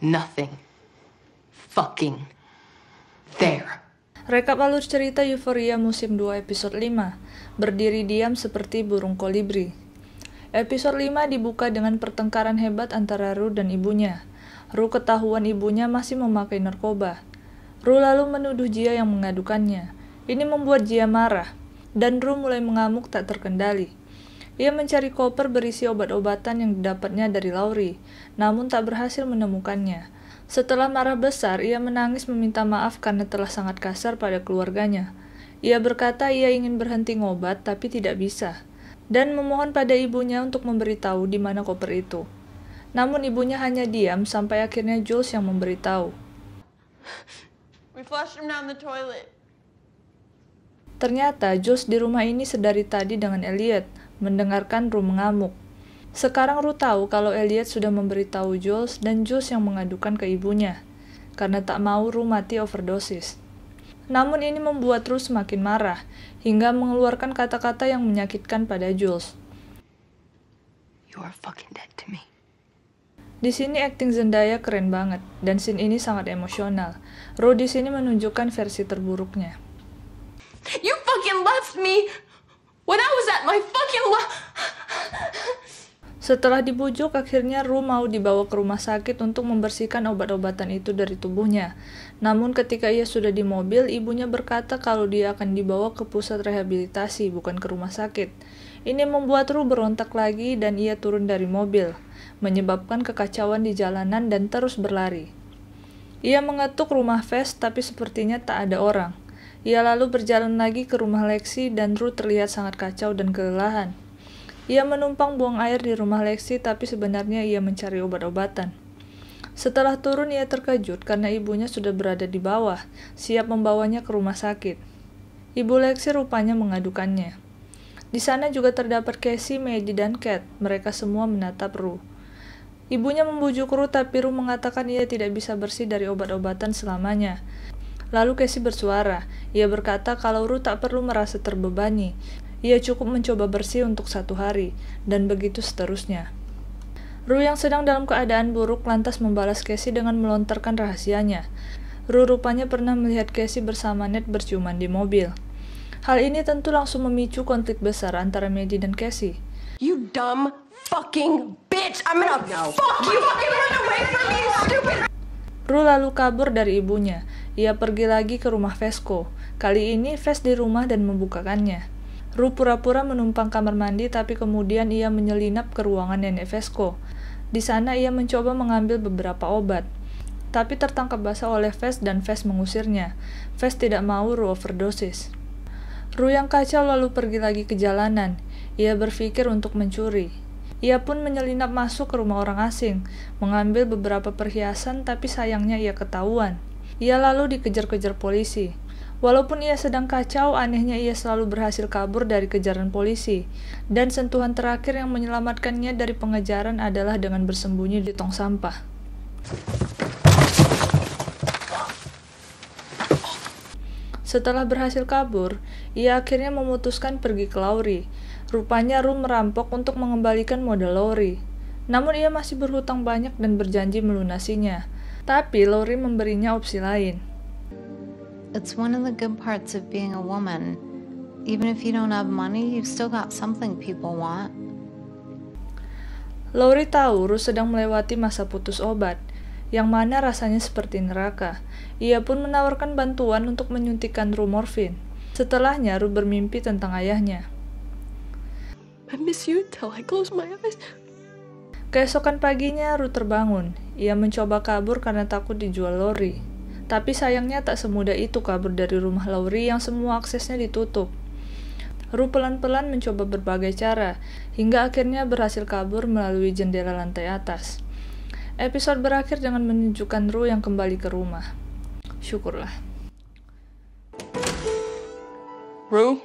nothing fucking there. Rekap alur cerita Euphoria musim 2 episode 5, berdiri diam seperti burung kolibri. Episode 5 dibuka dengan pertengkaran hebat antara Rue dan ibunya. Rue ketahuan ibunya masih memakai narkoba. Rue lalu menuduh Jia yang mengadukannya. Ini membuat Jia marah, dan Rue mulai mengamuk tak terkendali. Ia mencari koper berisi obat-obatan yang didapatnya dari Laurie, namun tak berhasil menemukannya. Setelah marah besar, ia menangis meminta maaf karena telah sangat kasar pada keluarganya. Ia berkata ia ingin berhenti ngobat tapi tidak bisa, dan memohon pada ibunya untuk memberitahu di mana koper itu. Namun ibunya hanya diam sampai akhirnya Jules yang memberitahu. We flushed him down the toilet. Ternyata Jules di rumah ini sedari tadi dengan Elliot, mendengarkan Rue mengamuk. Sekarang Rue tahu kalau Elliot sudah memberitahu Jules dan Jules yang mengadukan ke ibunya, karena tak mau Rue mati overdosis. Namun ini membuat Rue semakin marah, hingga mengeluarkan kata-kata yang menyakitkan pada Jules. You are fucking dead to me. Di sini akting Zendaya keren banget, dan scene ini sangat emosional. Rue di sini menunjukkan versi terburuknya. You fucking left me when I was at my fucking Setelah dibujuk, akhirnya Rue mau dibawa ke rumah sakit untuk membersihkan obat-obatan itu dari tubuhnya. Namun ketika ia sudah di mobil, ibunya berkata kalau dia akan dibawa ke pusat rehabilitasi, bukan ke rumah sakit. Ini membuat Rue berontak lagi dan ia turun dari mobil, menyebabkan kekacauan di jalanan dan terus berlari. Ia mengetuk rumah Vess, tapi sepertinya tak ada orang. Ia lalu berjalan lagi ke rumah Lexi dan Rue terlihat sangat kacau dan kelelahan. Ia menumpang buang air di rumah Lexi, tapi sebenarnya ia mencari obat-obatan. Setelah turun, ia terkejut karena ibunya sudah berada di bawah, siap membawanya ke rumah sakit. Ibu Lexi rupanya mengadukannya. Di sana juga terdapat Casey, Maddie, dan Kat. Mereka semua menatap Rue. Ibunya membujuk Rue, tapi Rue mengatakan ia tidak bisa bersih dari obat-obatan selamanya. Lalu Casey bersuara. Ia berkata kalau Rue tak perlu merasa terbebani. Ia cukup mencoba bersih untuk 1 hari, dan begitu seterusnya. Rue yang sedang dalam keadaan buruk lantas membalas Casey dengan melontarkan rahasianya. Rue rupanya pernah melihat Casey bersama Ned berciuman di mobil. Hal ini tentu langsung memicu konflik besar antara Maddie dan Casey. You dumb fucking bitch! I'm gonna fuck you! Fucking run away from me, you stupid! Rue lalu kabur dari ibunya. Ia pergi lagi ke rumah Vesco. Kali ini Vess di rumah dan membukakannya. Rue pura-pura menumpang kamar mandi, tapi kemudian ia menyelinap ke ruangan nenek Vesco. Di sana ia mencoba mengambil beberapa obat, tapi tertangkap basah oleh Vess dan Vess mengusirnya. Vess tidak mau Rue overdosis. Rue yang kacau lalu pergi lagi ke jalanan. Ia berpikir untuk mencuri. Ia pun menyelinap masuk ke rumah orang asing, mengambil beberapa perhiasan, tapi sayangnya ia ketahuan. Ia lalu dikejar-kejar polisi. Walaupun ia sedang kacau, anehnya ia selalu berhasil kabur dari kejaran polisi. Dan sentuhan terakhir yang menyelamatkannya dari pengejaran adalah dengan bersembunyi di tong sampah. Setelah berhasil kabur, ia akhirnya memutuskan pergi ke Laurie. Rupanya Rue merampok untuk mengembalikan modal Laurie. Namun ia masih berhutang banyak dan berjanji melunasinya. Tapi Laurie memberinya opsi lain. It's one of the good parts of being a woman. Even if you don't have money, you've still got something people want. Laurie tahu Rue sedang melewati masa putus obat, yang mana rasanya seperti neraka. Ia pun menawarkan bantuan untuk menyuntikkan Rue morfin. Setelahnya Rue bermimpi tentang ayahnya. I miss you till I close my eyes. Keesokan paginya Rue terbangun. Ia mencoba kabur karena takut dijual Laurie. Tapi sayangnya tak semudah itu kabur dari rumah Laurie yang semua aksesnya ditutup. Rue pelan-pelan mencoba berbagai cara, hingga akhirnya berhasil kabur melalui jendela lantai atas. Episode berakhir dengan menunjukkan Rue yang kembali ke rumah. Syukurlah. Rue?